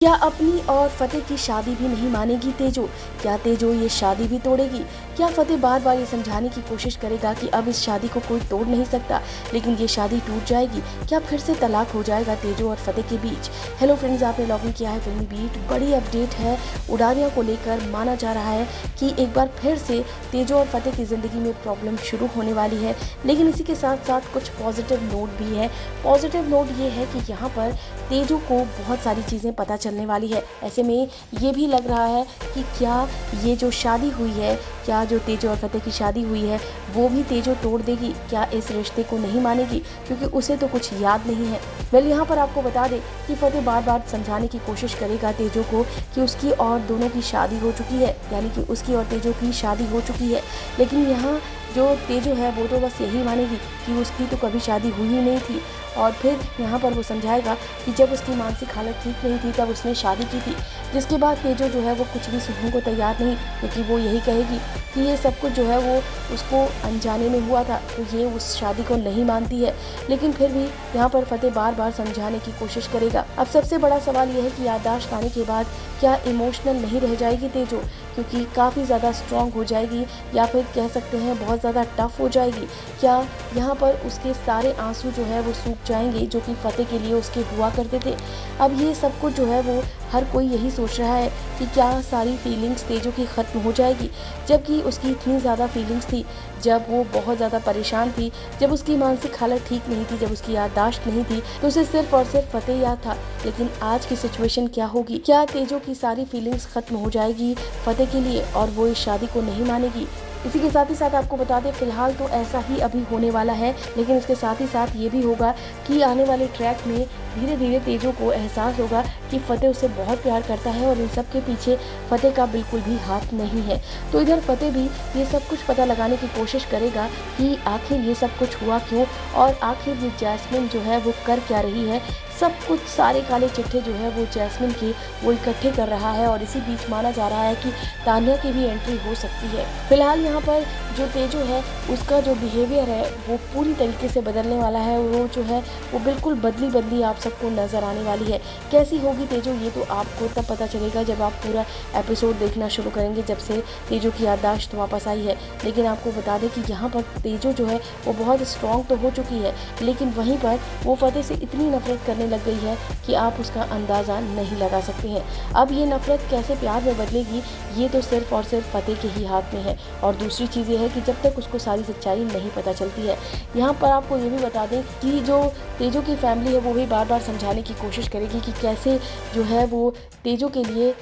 क्या अपनी और फतेह की शादी भी नहीं मानेगी तेजो? क्या तेजो ये शादी भी तोड़ेगी? क्या फतेह बार बार ये समझाने की कोशिश करेगा कि अब इस शादी को कोई तोड़ नहीं सकता, लेकिन ये शादी टूट जाएगी? क्या फिर से तलाक हो जाएगा तेजो और फतेह के बीच? हेलो फ्रेंड्स, आपने लॉगिन किया है फिल्मी बीट। बड़ी अपडेट है उड़ानिया को लेकर। माना जा रहा है कि एक बार फिर से तेजो और फतेह की ज़िंदगी में प्रॉब्लम शुरू होने वाली है, लेकिन इसी के साथ साथ कुछ पॉजिटिव नोट भी है। पॉजिटिव नोट ये है कि यहाँ पर तेजो को बहुत सारी चीज़ें पता चलने वाली है। ऐसे में ये भी लग रहा है कि क्या ये जो शादी हुई है, क्या जो तेजो और फतेह की शादी हुई है वो भी तेजो तोड़ देगी? क्या इस रिश्ते को नहीं मानेगी, क्योंकि उसे तो कुछ याद नहीं है। वेल, यहाँ पर आपको बता दें कि फतेह बार बार समझाने की कोशिश करेगा तेजो को कि उसकी और दोनों की शादी हो चुकी है, यानी कि उसकी और तेजो की शादी हो चुकी है। लेकिन यहाँ जो तेजो है वो तो बस यही मानेगी कि उसकी तो कभी शादी हुई ही नहीं थी, और फिर यहाँ पर वो समझाएगा कि जब उसकी मानसिक हालत ठीक नहीं थी तब उसने शादी की थी। जिसके बाद तेजो जो है वो कुछ भी सुनने को तैयार नहीं, क्योंकि वो यही कहेगी कि ये सब कुछ जो है वो उसको अनजाने में हुआ था, तो ये उस शादी को नहीं मानती है। लेकिन फिर भी यहाँ पर फतेह बार बार समझाने की कोशिश करेगा। अब सबसे बड़ा सवाल यह है कि याददाश्त आने के बाद क्या इमोशनल नहीं रह जाएगी तेजो, क्योंकि काफ़ी ज़्यादा स्ट्रॉन्ग हो जाएगी, या फिर कह सकते हैं बहुत ज़्यादा टफ हो जाएगी। क्या यहाँ पर उसके सारे आंसू जो है वो सूख जाएंगे जो कि फतेह के लिए उसके हुआ करते थे? अब ये सब कुछ जो है वो हर कोई यही सोच रहा है कि क्या सारी फीलिंग्स तेजो की ख़त्म हो जाएगी, जबकि उसकी इतनी ज़्यादा फीलिंग्स थी जब वो बहुत ज़्यादा परेशान थी, जब उसकी मानसिक हालत ठीक नहीं थी, जब उसकी याददाश्त नहीं थी, तो उसे सिर्फ और सिर्फ फतेह याद था। लेकिन आज की सिचुएशन क्या होगी? क्या तेजो की सारी फीलिंग्स ख़त्म हो जाएगी फतेह के लिए और वो इस शादी को नहीं मानेगी? इसी के साथ ही साथ आपको बता दें, फिलहाल तो ऐसा ही अभी होने वाला है, लेकिन इसके साथ ही साथ ये भी होगा कि आने वाले ट्रैक में धीरे धीरे तेजो को एहसास होगा कि फतेह उससे बहुत प्यार करता है और इन सब के पीछे फतेह का बिल्कुल भी हाथ नहीं है। तो इधर फतेह भी ये सब कुछ पता लगाने की कोशिश करेगा कि आखिर ये सब कुछ हुआ क्यों, और आखिर ये जैस्मिन जो है वो कर क्या रही है। सब कुछ सारे काले चिट्ठे जो है वो जैस्मिन के वो इकट्ठे कर रहा है, और इसी बीच माना जा रहा है कि तान्या की भी एंट्री हो सकती है। फिलहाल यहाँ पर जो तेजो है उसका जो बिहेवियर है वो पूरी तरीके से बदलने वाला है। वो जो है वो बिल्कुल बदली बदली आप सबको नज़र आने वाली है। कैसी होगी तेजो, ये तो आपको तब पता चलेगा जब आप पूरा एपिसोड देखना शुरू करेंगे, जब से तेजो की याददाश्त वापस आई है। लेकिन आपको बता दें कि यहाँ पर तेजो जो है वो बहुत स्ट्रॉन्ग तो हो चुकी है, लेकिन वहीं पर वो फतेह से इतनी नफरत करने लग गई है कि आप उसका अंदाज़ा नहीं लगा सकते हैं। अब ये नफरत कैसे प्यार में बदलेगी, ये तो सिर्फ और सिर्फ फतेह के ही हाथ में है। और दूसरी चीज़ ये है कि जब तक उसको सारी सच्चाई नहीं पता चलती है, यहाँ पर आपको ये भी बता दें कि जो तेजो की फैमिली है वो भी बार बार समझाने की कोशिश करेगी कि कैसे जो है वो तेजो के लिए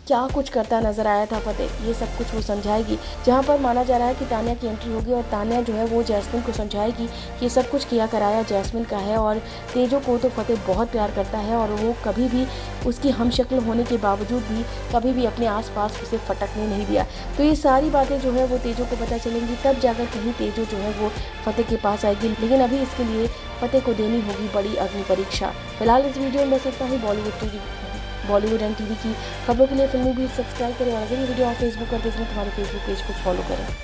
क्या कुछ करता नजर आया था फतेह, ये सब कुछ वो समझाएगी। जहाँ पर माना जा रहा है कि तान्या की एंट्री होगी और तान्या जो है वो जैस्मिन को समझाएगी कि ये सब कुछ किया कराया जैस्मिन का है, और तेजो को तो फतेह बहुत प्यार करता है और वो कभी भी उसकी हमशक्ल होने के बावजूद भी कभी भी अपने आसपास उसे फटकने नहीं दिया। तो ये सारी बातें जो है वो तेजो को पता चलेंगी, तब जाकर कहीं तेजो जो है वो फतेह के पास आएगी। लेकिन अभी इसके लिए फतेह को देनी होगी बड़ी अग्नि परीक्षा। फिलहाल इस वीडियो में बस इतना ही। बॉलीवुड एंड टीवी की खबरों के लिए फिल्मी बीट सब्सक्राइब करें, और अगर ये वीडियो आप फेसबुक पर देख रहे हैं तो हमारे फेसबुक पेज को फॉलो करें।